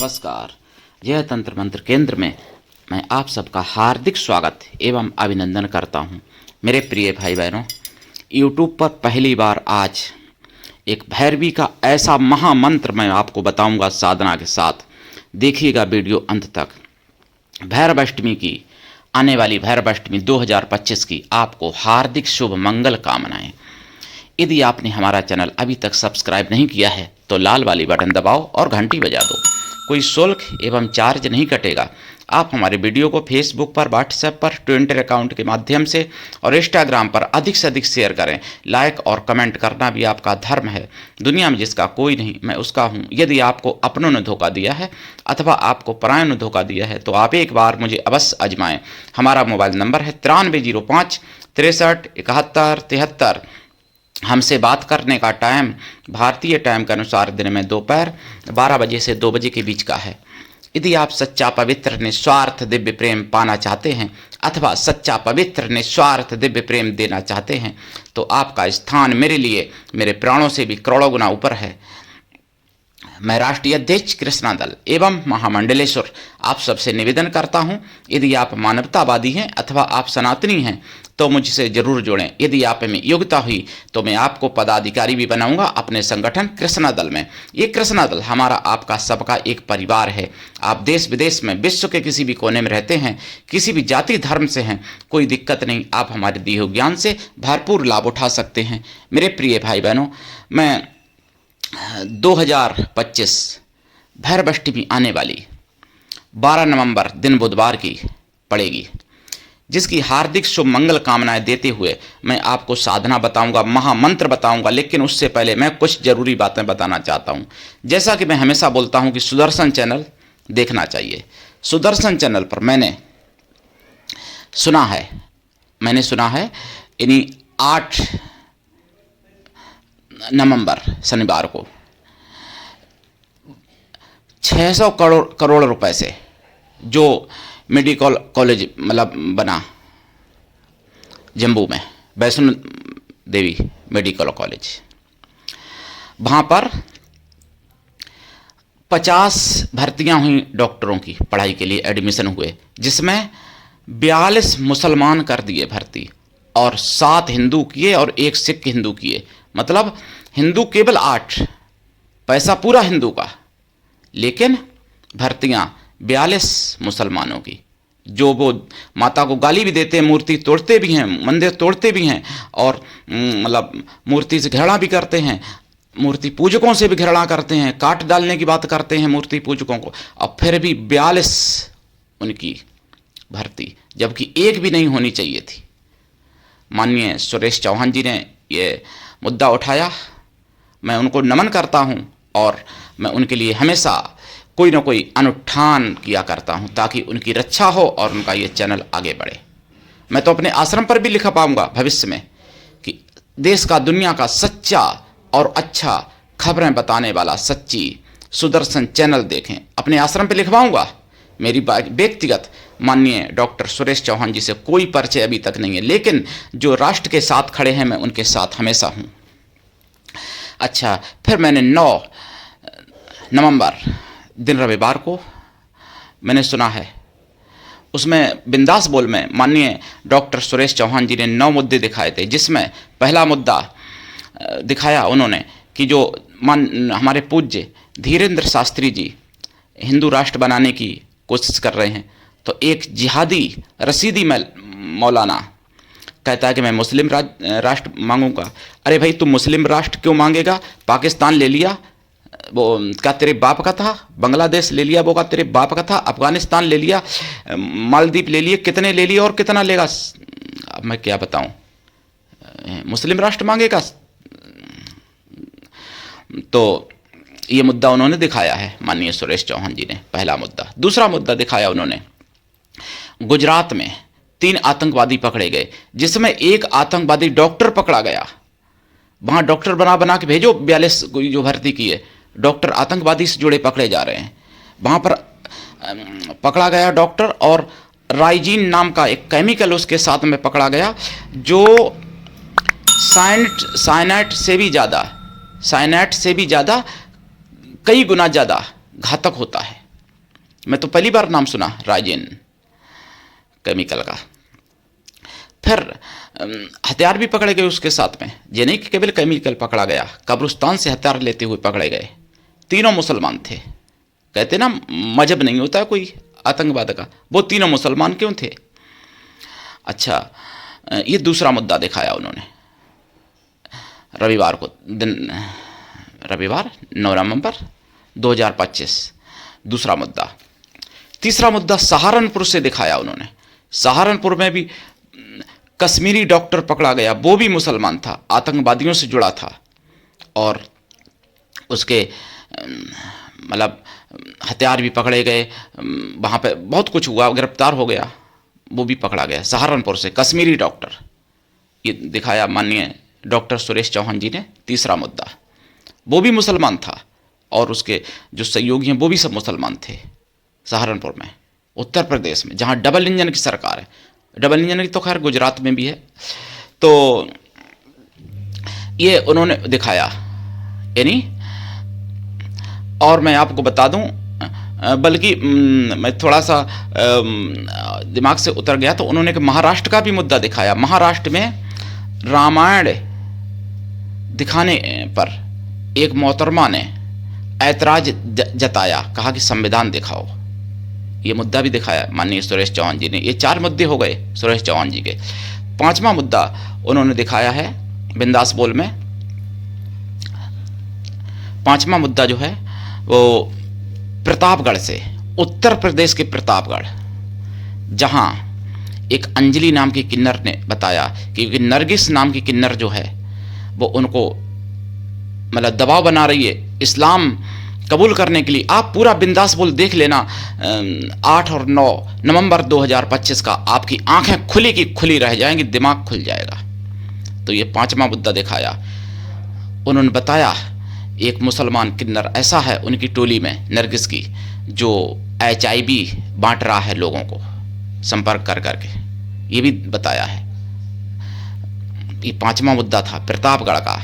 नमस्कार। यह तंत्र मंत्र केंद्र में मैं आप सबका हार्दिक स्वागत एवं अभिनंदन करता हूं। मेरे प्रिय भाई बहनों, यूट्यूब पर पहली बार आज एक भैरवी का ऐसा महामंत्र मैं आपको बताऊंगा साधना के साथ। देखिएगा वीडियो अंत तक। भैरवाष्टमी की, आने वाली भैरवाष्टमी 2025 की आपको हार्दिक शुभ मंगल कामनाएं। यदि आपने हमारा चैनल अभी तक सब्सक्राइब नहीं किया है तो लाल वाली बटन दबाओ और घंटी बजा दो। कोई शुल्क एवं चार्ज नहीं कटेगा। आप हमारे वीडियो को फेसबुक पर, व्हाट्सएप पर, ट्विटर अकाउंट के माध्यम से और इंस्टाग्राम पर अधिक से अधिक शेयर करें। लाइक और कमेंट करना भी आपका धर्म है। दुनिया में जिसका कोई नहीं, मैं उसका हूँ। यदि आपको अपनों ने धोखा दिया है अथवा आपको परायों ने धोखा दिया है तो आप एक बार मुझे अवश्य आजमाएं। हमारा मोबाइल नंबर है 9305 63 71 73। हमसे बात करने का टाइम भारतीय टाइम के अनुसार दिन में दोपहर 12 बजे से 2 बजे के बीच का है। यदि आप सच्चा पवित्र निस्वार्थ दिव्य प्रेम पाना चाहते हैं अथवा सच्चा पवित्र निस्वार्थ दिव्य प्रेम देना चाहते हैं तो आपका स्थान मेरे लिए मेरे प्राणों से भी करोड़ों गुना ऊपर है। मैं राष्ट्रीय अध्यक्ष कृष्णा दल एवं महामंडलेश्वर आप सबसे निवेदन करता हूं, यदि आप मानवतावादी हैं अथवा आप सनातनी हैं तो मुझसे जरूर जुड़ें। यदि आप में योग्यता हुई तो मैं आपको पदाधिकारी भी बनाऊंगा अपने संगठन कृष्णा दल में। ये कृष्णा दल हमारा आपका सबका एक परिवार है। आप देश विदेश में, विश्व के किसी भी कोने में रहते हैं, किसी भी जाति धर्म से हैं, कोई दिक्कत नहीं। आप हमारे दिए हुए ज्ञान से भरपूर लाभ उठा सकते हैं। मेरे प्रिय भाई बहनों, मैं 2025 भैरवाष्टमी आने वाली 12 नवंबर दिन बुधवार की पड़ेगी, जिसकी हार्दिक शुभ मंगल कामनाएं देते हुए मैं आपको साधना बताऊंगा, महामंत्र बताऊंगा। लेकिन उससे पहले मैं कुछ जरूरी बातें बताना चाहता हूं। जैसा कि मैं हमेशा बोलता हूं कि सुदर्शन चैनल देखना चाहिए। सुदर्शन चैनल पर मैंने सुना है यानी 8 नवंबर शनिवार को 600 करोड़ रुपए से जो मेडिकल कॉलेज मतलब बना जम्मू में, वैष्णो देवी मेडिकल कॉलेज, वहाँ पर 50 भर्तियां हुई डॉक्टरों की पढ़ाई के लिए, एडमिशन हुए, जिसमें 42 मुसलमान कर दिए भर्ती और 7 हिंदू किए और 1 सिख हिंदू किए। मतलब हिंदू केवल 8, पैसा पूरा हिंदू का, लेकिन भर्तियां 42 मुसलमानों की। जो वो माता को गाली भी देते हैं, मूर्ति तोड़ते भी हैं, मंदिर तोड़ते भी हैं और मतलब मूर्ति से घृणा भी करते हैं, मूर्ति पूजकों से भी घृणा करते हैं, काट डालने की बात करते हैं मूर्ति पूजकों को। और फिर भी 42 उनकी भर्ती, जबकि एक भी नहीं होनी चाहिए थी। माननीय सुरेश चौहान जी ने ये मुद्दा उठाया। मैं उनको नमन करता हूं और मैं उनके लिए हमेशा कोई ना कोई अनुष्ठान किया करता हूं ताकि उनकी रक्षा हो और उनका ये चैनल आगे बढ़े। मैं तो अपने आश्रम पर भी लिखा पाऊंगा भविष्य में कि देश का, दुनिया का सच्चा और अच्छा खबरें बताने वाला सच्ची सुदर्शन चैनल देखें। अपने आश्रम पर लिखवाऊंगा। मेरी व्यक्तिगत माननीय डॉक्टर सुरेश चौहान जी से कोई परिचय अभी तक नहीं है, लेकिन जो राष्ट्र के साथ खड़े हैं मैं उनके साथ हमेशा हूं। अच्छा, फिर मैंने 9 नवंबर दिन रविवार को मैंने सुना है, उसमें बिंदास बोल में माननीय डॉक्टर सुरेश चौहान जी ने 9 मुद्दे दिखाए थे, जिसमें पहला मुद्दा दिखाया उन्होंने कि जो हमारे पूज्य धीरेन्द्र शास्त्री जी हिंदू राष्ट्र बनाने की कोशिश कर रहे हैं, तो एक जिहादी रसीदी मौलाना कहता है कि मैं मुस्लिम राष्ट्र मांगूंगा। अरे भाई, तुम मुस्लिम राष्ट्र क्यों मांगेगा? पाकिस्तान ले लिया, वो क्या तेरे बाप का था? बांग्लादेश ले लिया, वो क्या तेरे बाप का था? अफगानिस्तान ले लिया, मालदीव ले लिए, कितने ले लिए और कितना लेगा? अब मैं क्या बताऊं, मुस्लिम राष्ट्र मांगेगा? तो ये मुद्दा उन्होंने दिखाया है माननीय सुरेश चौहान जी ने, पहला मुद्दा। दूसरा मुद्दा दिखाया उन्होंने, गुजरात में 3 आतंकवादी पकड़े गए, जिसमें एक आतंकवादी डॉक्टर पकड़ा गया। वहां डॉक्टर बना के भेजो, 42 जो भर्ती किए डॉक्टर आतंकवादी से जुड़े पकड़े जा रहे हैं। वहां पर पकड़ा गया डॉक्टर, और राइजीन नाम का एक केमिकल उसके साथ में पकड़ा गया, जो साइनाइट से भी ज़्यादा कई गुना ज़्यादा घातक होता है। मैं तो पहली बार नाम सुना राइजिन केमिकल का। फिर हथियार भी पकड़े गए उसके साथ में, ये नहीं कि केवल केमिकल पकड़ा गया, कब्रिस्तान से हथियार लेते हुए पकड़े गए। तीनों मुसलमान थे। कहते ना मजहब नहीं होता कोई आतंकवाद का, वो तीनों मुसलमान क्यों थे? अच्छा, ये दूसरा मुद्दा दिखाया उन्होंने रविवार को, दिन रविवार 9 नवंबर 2025, दूसरा मुद्दा। तीसरा मुद्दा सहारनपुर से दिखाया उन्होंने। सहारनपुर में भी कश्मीरी डॉक्टर पकड़ा गया, वो भी मुसलमान था, आतंकवादियों से जुड़ा था, और उसके मतलब हथियार भी पकड़े गए, वहाँ पे बहुत कुछ हुआ, गिरफ्तार हो गया, वो भी पकड़ा गया सहारनपुर से, कश्मीरी डॉक्टर। ये दिखाया माननीय डॉक्टर सुरेश चौहान जी ने। तीसरा मुद्दा, वो भी मुसलमान था और उसके जो सहयोगी हैं वो भी सब मुसलमान थे। सहारनपुर में, उत्तर प्रदेश में, जहाँ डबल इंजन की सरकार है। डबल इंजन की तो खैर गुजरात में भी है। तो ये उन्होंने दिखाया, यानी, और मैं आपको बता दूं, बल्कि मैं थोड़ा सा दिमाग से उतर गया, तो उन्होंने महाराष्ट्र का भी मुद्दा दिखाया। महाराष्ट्र में रामायण दिखाने पर एक मोहतरमा ने ऐतराज जताया, कहा कि संविधान दिखाओ। ये मुद्दा भी दिखाया माननीय सुरेश चौहान जी ने। ये 4 मुद्दे हो गए सुरेश चौहान जी के। 5वां मुद्दा उन्होंने दिखाया है बिंदास बोल में। 5वां मुद्दा जो है वो प्रतापगढ़ से, उत्तर प्रदेश के प्रतापगढ़, जहां एक अंजलि नाम की किन्नर ने बताया कि नरगिस नाम की किन्नर जो है वो उनको मतलब दबाव बना रही है इस्लाम कबूल करने के लिए। आप पूरा बिंदास बोल देख लेना 8 और 9 नवंबर 2025 का, आपकी आंखें खुली की खुली रह जाएंगी, दिमाग खुल जाएगा। तो ये 5वां मुद्दा दिखाया। उन्होंने बताया एक मुसलमान किन्नर ऐसा है उनकी टोली में, नरगिस की, जो HIV बांट रहा है लोगों को संपर्क कर करके, ये भी बताया है। ये 5वां मुद्दा था प्रतापगढ़ का।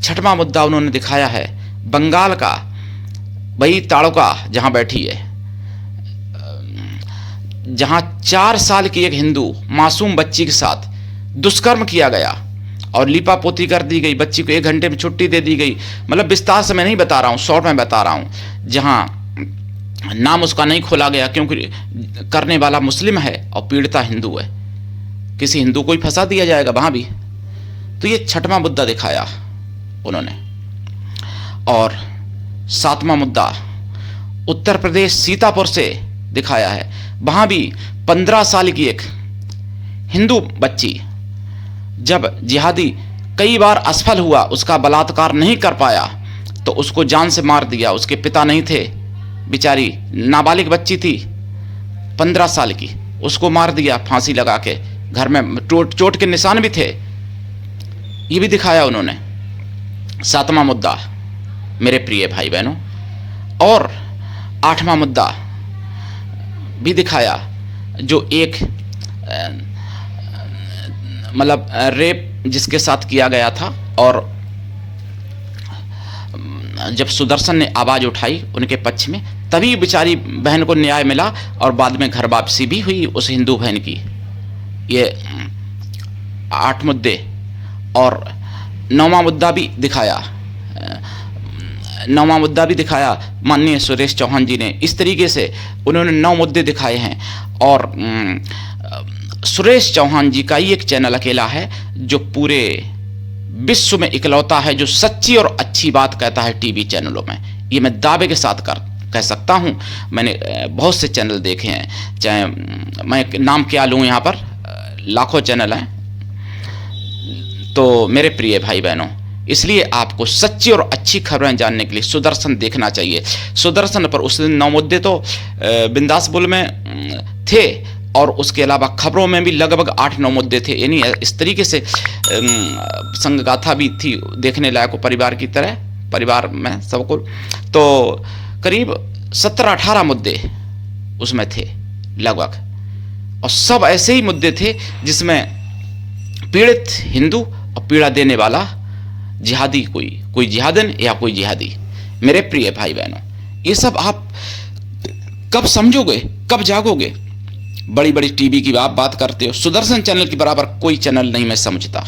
6वां मुद्दा उन्होंने दिखाया है बंगाल का, वही ताड़ुका जहां बैठी है, जहां 4 साल की एक हिंदू मासूम बच्ची के साथ दुष्कर्म किया गया और लिपापोती कर दी गई। बच्ची को 1 घंटे में छुट्टी दे दी गई। मतलब विस्तार से मैं नहीं बता रहा हूँ, शॉर्ट में बता रहा हूँ। जहाँ नाम उसका नहीं खोला गया क्योंकि करने वाला मुस्लिम है और पीड़िता हिंदू है, किसी हिंदू को ही फंसा दिया जाएगा वहाँ भी। तो ये 6वां मुद्दा दिखाया उन्होंने। और 7वां मुद्दा उत्तर प्रदेश सीतापुर से दिखाया है। वहाँ भी 15 साल की एक हिंदू बच्ची, जब जिहादी कई बार असफल हुआ, उसका बलात्कार नहीं कर पाया तो उसको जान से मार दिया। उसके पिता नहीं थे, बेचारी नाबालिग बच्ची थी 15 साल की, उसको मार दिया फांसी लगा के। घर में चोट के निशान भी थे। ये भी दिखाया उन्होंने। 7वां मुद्दा मेरे प्रिय भाई बहनों। और 8वां मुद्दा भी दिखाया, जो एक मतलब रेप जिसके साथ किया गया था, और जब सुदर्शन ने आवाज़ उठाई उनके पक्ष में, तभी बेचारी बहन को न्याय मिला और बाद में घर वापसी भी हुई उस हिंदू बहन की। ये 8 मुद्दे। और 9वां मुद्दा भी दिखाया। 9वां मुद्दा भी दिखाया माननीय सुरेश चौहान जी ने। इस तरीके से उन्होंने 9 मुद्दे दिखाए हैं। और सुरेश चौहान जी का ही एक चैनल अकेला है जो पूरे विश्व में इकलौता है जो सच्ची और अच्छी बात कहता है टीवी चैनलों में। ये मैं दावे के साथ कह सकता हूँ। मैंने बहुत से चैनल देखे हैं, चाहे मैं नाम क्या लूँ, यहाँ पर लाखों चैनल हैं। तो मेरे प्रिय भाई बहनों, इसलिए आपको सच्ची और अच्छी खबरें जानने के लिए सुदर्शन देखना चाहिए। सुदर्शन पर उस दिन 9 मुद्दे तो बिंदास बोल में थे, और उसके अलावा खबरों में भी लगभग 8-9 मुद्दे थे। यानी इस तरीके से संगगाथा भी थी देखने लायक, परिवार की तरह, परिवार में सबको। तो करीब 17-18 मुद्दे उसमें थे लगभग, और सब ऐसे ही मुद्दे थे जिसमें पीड़ित हिंदू और पीड़ा देने वाला जिहादी, कोई जिहादन या कोई जिहादी। मेरे प्रिय भाई बहनों, ये सब आप कब समझोगे, कब जागोगे? बड़ी बड़ी टीवी की आप बात करते हो, सुदर्शन चैनल के बराबर कोई चैनल नहीं मैं समझता।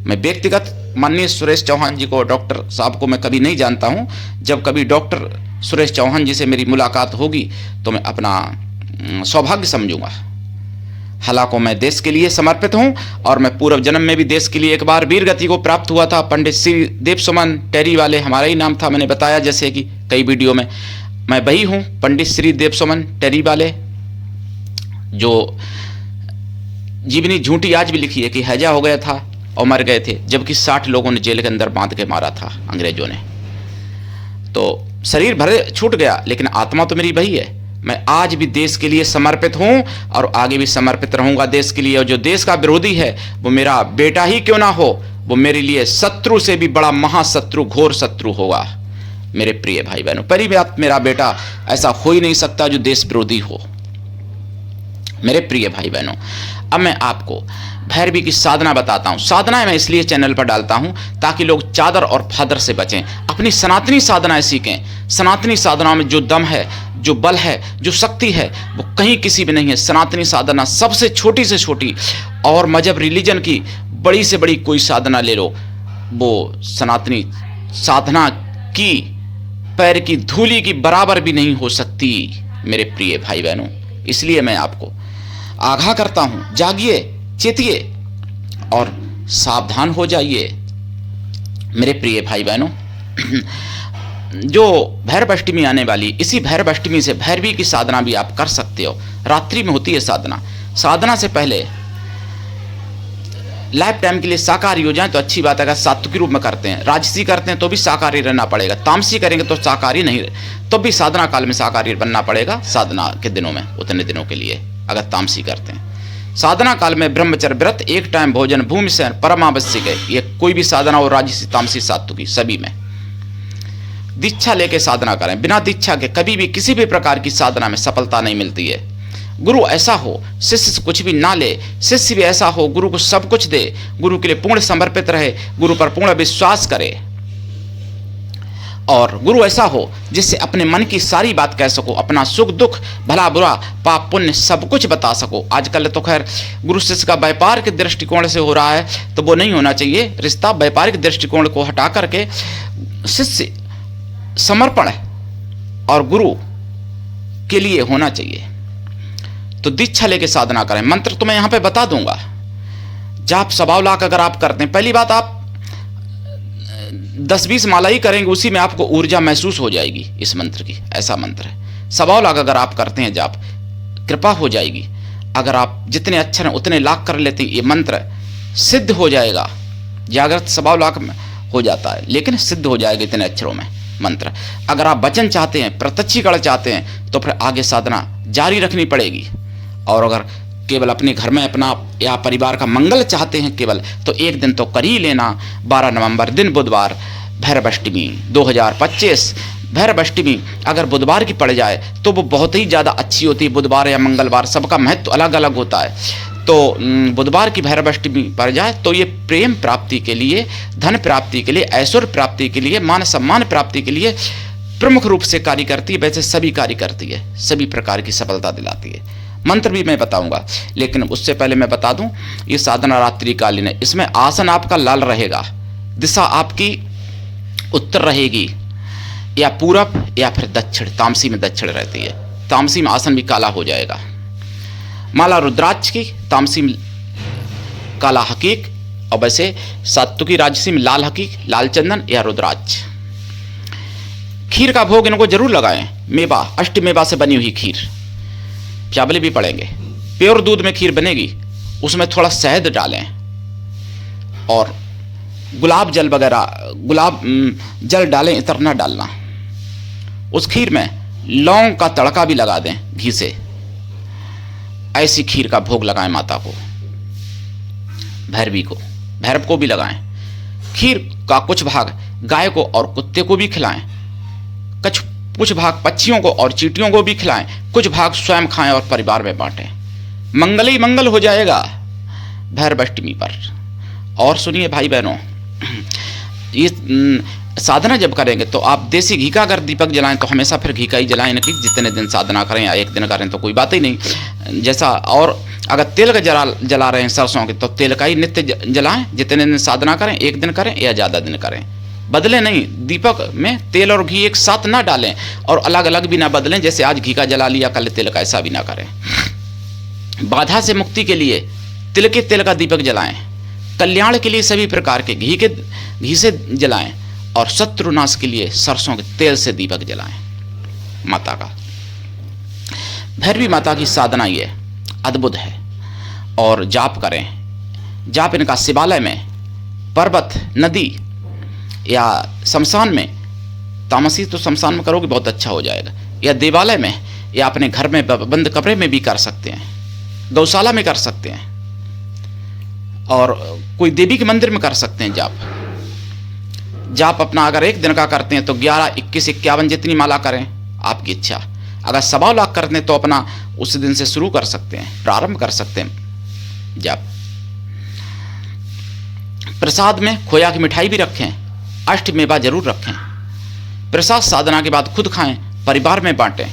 मैं व्यक्तिगत माननीय सुरेश चौहान जी को, डॉक्टर साहब को मैं कभी नहीं जानता हूं। जब कभी डॉक्टर सुरेश चौहान जी से मेरी मुलाकात होगी तो मैं अपना सौभाग्य समझूंगा। हालांकि मैं देश के लिए समर्पित हूं और मैं पूर्व जन्म में भी देश के लिए एक बार वीर गति को प्राप्त हुआ था। पंडित श्री देव सुमन टेरी वाले हमारा ही नाम था, मैंने बताया जैसे कि कई वीडियो में। मैं वही हूं, पंडित श्री देव सुमन टेरी वाले, जो जीवनी झूठी आज भी लिखी है कि हैजा हो गया था और मर गए थे, जबकि 60 लोगों ने जेल के अंदर बांध के मारा था अंग्रेजों ने। तो शरीर भले छूट गया लेकिन आत्मा तो मेरी वही है। मैं आज भी देश के लिए समर्पित हूं और आगे भी समर्पित रहूंगा देश के लिए। और जो देश का विरोधी है वो मेरा बेटा ही क्यों ना हो, वो मेरे लिए शत्रु से भी बड़ा महाशत्रु, घोर शत्रु होगा। मेरे प्रिय भाई बहनों, पहली बात, मेरा बेटा ऐसा हो ही नहीं सकता जो देश विरोधी हो। मेरे प्रिय भाई बहनों, अब मैं आपको भैरवी की साधना बताता हूं। साधनाएं मैं इसलिए चैनल पर डालता हूं ताकि लोग चादर और फादर से बचें, अपनी सनातनी साधनाएं सीखें। सनातनी साधनाओं में जो दम है, जो बल है, जो शक्ति है, वो कहीं किसी भी नहीं है। सनातनी साधना सबसे छोटी से छोटी, और मजहब रिलीजन की बड़ी से बड़ी कोई साधना ले लो, वो सनातनी साधना की पैर की धूली की बराबर भी नहीं हो सकती मेरे प्रिय भाई बहनों। इसलिए मैं आपको आगाह करता हूं, जागिए, चेतिए और सावधान हो जाइए मेरे प्रिय भाई बहनों। जो भैरव अष्टमी आने वाली, इसी भैरव अष्टमी से भैरवी की साधना भी आप कर सकते हो। रात्रि में होती है साधना। साधना से पहले लाइफ टाइम के लिए शाकाहारी हो जाए तो अच्छी बात है। अगर सात्विक रूप में करते हैं, राजसी करते हैं तो भी शाकाहारी रहना पड़ेगा, तामसी करेंगे तो शाकाहारी नहीं रहे, तो भी साधना काल में शाकाहारी बनना पड़ेगा। साधना के दिनों में, उतने दिनों के लिए अगर तामसी करते हैं। साधना काल में ब्रह्मचर्य व्रत, एक टाइम भोजन, भूमि शयन परम आवश्यक है। ये कोई भी साधना हो, राजसी, तामसी, सात्विकी, सभी में दीक्षा लेके साधना करें। बिना दीक्षा के कभी भी किसी भी प्रकार की साधना में सफलता नहीं मिलती है। गुरु ऐसा हो शिष्य से कुछ भी ना ले, शिष्य भी ऐसा हो गुरु को सब कुछ दे, गुरु के लिए पूर्ण समर्पित रहे, गुरु पर पूर्ण विश्वास करे। और गुरु ऐसा हो जिससे अपने मन की सारी बात कह सको, अपना सुख दुख, भला बुरा, पाप पुण्य सब कुछ बता सको। आजकल तो खैर गुरु शिष्य का व्यापार के दृष्टिकोण से हो रहा है, तो वो नहीं होना चाहिए। रिश्ता व्यापारिक दृष्टिकोण को हटा करके शिष्य समर्पण और गुरु के लिए होना चाहिए। तो दीक्षा लेके साधना करें। मंत्र तो मैं यहां पे बता दूंगा। जाप 125 लाख अगर आप करते हैं, पहली बात आप 10-20 माला ही करेंगे, उसी में आपको ऊर्जा महसूस हो जाएगी इस मंत्र की। ऐसा मंत्र है। 125 लाख अगर आप करते हैं जाप, कृपा हो जाएगी। अगर आप जितने अक्षर हैं उतने लाख कर लेते हैं, ये मंत्र सिद्ध हो जाएगा। जागृत 125 लाख में हो जाता है, लेकिन सिद्ध हो जाएगा इतने अक्षरों में मंत्र। अगर आप वचन चाहते हैं, प्रत्यक्षीकरण चाहते हैं, तो फिर आगे साधना जारी रखनी पड़ेगी। और अगर केवल अपने घर में अपना या परिवार का मंगल चाहते हैं केवल, तो एक दिन तो कर ही लेना। 12 नवंबर दिन बुधवार, भैरव अष्टमी 2025। भैरव अष्टमी अगर बुधवार की पड़ जाए तो वो बहुत ही ज़्यादा अच्छी होती है। बुधवार या मंगलवार सबका महत्व अलग अलग होता है। तो बुधवार की भैरव अष्टमी पड़ जाए तो ये प्रेम प्राप्ति के लिए, धन प्राप्ति के लिए, ऐश्वर्य प्राप्ति के लिए, मान सम्मान प्राप्ति के लिए प्रमुख रूप से कार्य करती है। वैसे सभी कार्य करती है, सभी प्रकार की सफलता दिलाती है। मंत्र भी मैं बताऊंगा, लेकिन उससे पहले मैं बता दूं, ये साधना रात्रिकालीन है। इसमें आसन आपका लाल रहेगा, दिशा आपकी उत्तर रहेगी, या पूरब या फिर दक्षिण। तामसी में दक्षिण रहती है, तामसी में आसन भी काला हो जाएगा। माला रुद्राक्ष की, तामसी में काला हकीक, और वैसे सात्विकी राजसी में लाल हकीक, लाल चंदन या रुद्राक्ष। खीर का भोग इनको जरूर लगाएं। मेवा, अष्टमेवा से बनी हुई खीर, चावल भी पड़ेंगे। प्योर दूध में खीर बनेगी, उसमें थोड़ा शहद डालें और गुलाब जल वगैरह, गुलाब जल डालें, इतर ना डालना। उस खीर में लौंग का तड़का भी लगा दें घी से। ऐसी खीर का भोग लगाएं माता को, भैरवी को, भैरव को भी लगाएं। खीर का कुछ भाग गाय को और कुत्ते को भी खिलाएं, कुछ भाग पक्षियों को और चींटियों को भी खिलाएं, कुछ भाग स्वयं खाएं और परिवार में बांटें। मंगल ही मंगल हो जाएगा भैरव अष्टमी पर। और सुनिए भाई बहनों, ये साधना जब करेंगे तो आप देसी घी का अगर दीपक जलाएं तो हमेशा फिर घी का ही जलाएं, न कि जितने दिन साधना करें या एक दिन करें तो कोई बात ही नहीं। जैसा और अगर तेल का जला रहे हैं सरसों के तो तेल का ही नित्य जलाएं, जितने दिन साधना करें, एक दिन करें या ज़्यादा दिन करें, बदले नहीं। दीपक में तेल और घी एक साथ ना डालें और अलग अलग भी ना बदलें, जैसे आज घी का जला लिया कल तेल का, ऐसा भी ना करें। बाधा से मुक्ति के लिए तिल के तेल का दीपक जलाएं, कल्याण के लिए सभी प्रकार के घी से जलाएं और शत्रुनाश के लिए सरसों के तेल से दीपक जलाएं। माता का भैरवी माता की साधना ये अद्भुत है। और जाप करें, जाप इनका शिवालय में, पर्वत, नदी या शमशान में, तामसी तो शमशान में करोगे बहुत अच्छा हो जाएगा, या देवालय में या अपने घर में बंद कमरे में भी कर सकते हैं, गौशाला में कर सकते हैं और कोई देवी के मंदिर में कर सकते हैं। जाप अपना अगर एक दिन का करते हैं तो 11, 21, 51 जितनी माला करें, आपकी इच्छा। अगर 1.25 लाख करते हैं तो अपना उस दिन से शुरू कर सकते हैं, प्रारंभ कर सकते हैं जाप। प्रसाद में खोया की मिठाई भी रखें, अष्टमेवा जरूर रखें। प्रसाद साधना के बाद खुद खाएं, परिवार में बांटें।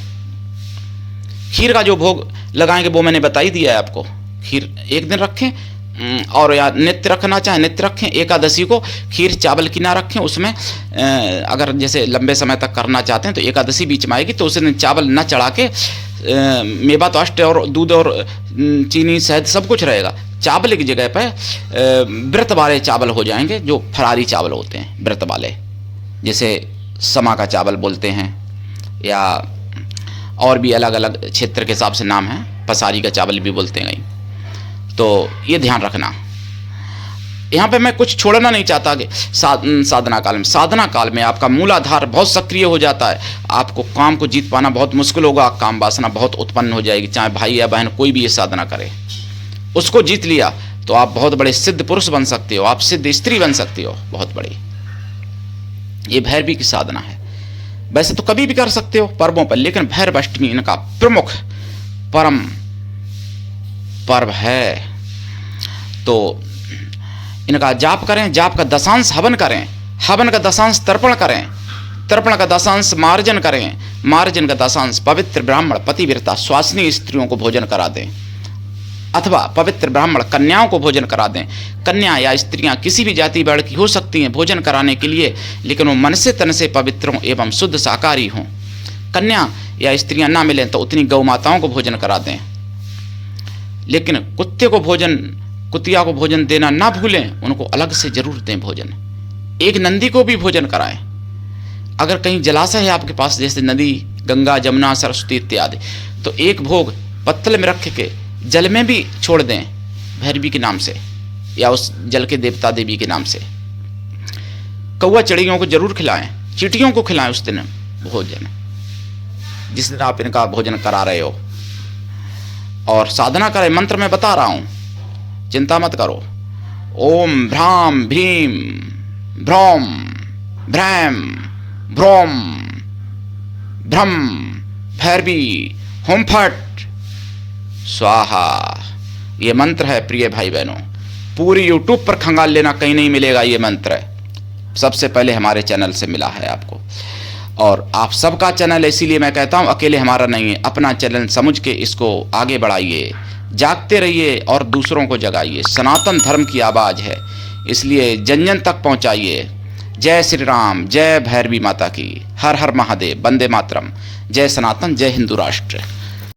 खीर का जो भोग लगाएंगे वो मैंने बता ही दिया है आपको। खीर एक दिन रखें और या नित्य रखना चाहें नित्य रखें। एकादशी को खीर चावल की ना रखें, उसमें अगर जैसे लंबे समय तक करना चाहते हैं तो एकादशी बीच में आएगी तो उस दिन चावल न चढ़ा के मेवा तो अष्ट और दूध और चीनी शहद सब कुछ रहेगा, चावल की जगह पर व्रत वाले चावल हो जाएंगे, जो फरारी चावल होते हैं व्रत वाले, जैसे समा का चावल बोलते हैं या और भी अलग अलग क्षेत्र के हिसाब से नाम है, पसारी का चावल भी बोलते हैं कहीं। तो ये ध्यान रखना। यहाँ पे मैं कुछ छोड़ना नहीं चाहता कि साधना काल में आपका मूलाधार बहुत सक्रिय हो जाता है, आपको काम को जीत पाना बहुत मुश्किल होगा, काम वासना बहुत उत्पन्न हो जाएगी। चाहे भाई या बहन कोई भी ये साधना करे, उसको जीत लिया तो आप बहुत बड़े सिद्ध पुरुष बन सकते हो, आप सिद्ध स्त्री बन सकते हो बहुत बड़ी। ये भैरवी की साधना है। वैसे तो कभी भी कर सकते हो पर्वों पर, लेकिन भैरव अष्टमी इनका प्रमुख परम पर्व है। तो इनका जाप करें, जाप का दशांश हवन करें, हवन का दशांश तर्पण करें, तर्पण का दशांश मार्जन करें, मार्जन का दशांश पवित्र ब्राह्मण पतिव्रता स्वासिनी स्त्रियों को भोजन करा दें, अथवा पवित्र ब्राह्मण कन्याओं को भोजन करा दें। कन्या या स्त्रियां किसी भी जाति वर्ण की हो सकती हैं भोजन कराने के लिए, लेकिन वो मन से तन से पवित्र हों एवं शुद्ध शाकाहारी हों। कन्या या स्त्रियां ना मिलें तो उतनी गौ माताओं को भोजन करा दें, लेकिन कुतिया को भोजन देना ना भूलें, उनको अलग से जरूर दें भोजन। एक नंदी को भी भोजन कराएं। अगर कहीं जलाशय है आपके पास, जैसे नदी, गंगा, जमुना, सरस्वती इत्यादि, तो एक भोग पत्तल में रख के जल में भी छोड़ दें भैरवी के नाम से या उस जल के देवता देवी के नाम से। कौवा चिड़ियों को जरूर खिलाएं, चींटियों को खिलाएं उस दिन भोजन, जिस दिन आप इनका भोजन करा रहे हो। और साधना करें, मंत्र में बता रहा हूं, चिंता मत करो। ओम भ्राम भीम भ्रौम भ्रैम भ्रौम भ्रम भैरवी होम फट स्वाहा। ये मंत्र है प्रिय भाई बहनों, पूरी यूट्यूब पर खंगाल लेना, कहीं नहीं मिलेगा ये मंत्र है। सबसे पहले हमारे चैनल से मिला है आपको, और आप सबका चैनल, इसीलिए मैं कहता हूं अकेले हमारा नहीं है, अपना चैनल समझ के इसको आगे बढ़ाइए, जागते रहिए और दूसरों को जगाइए। सनातन धर्म की आवाज़ है, इसलिए जन जन तक पहुंचाइए। जय श्री राम, जय भैरवी माता की, हर हर महादेव, वंदे मातरम, जय सनातन, जय हिंदू राष्ट्र।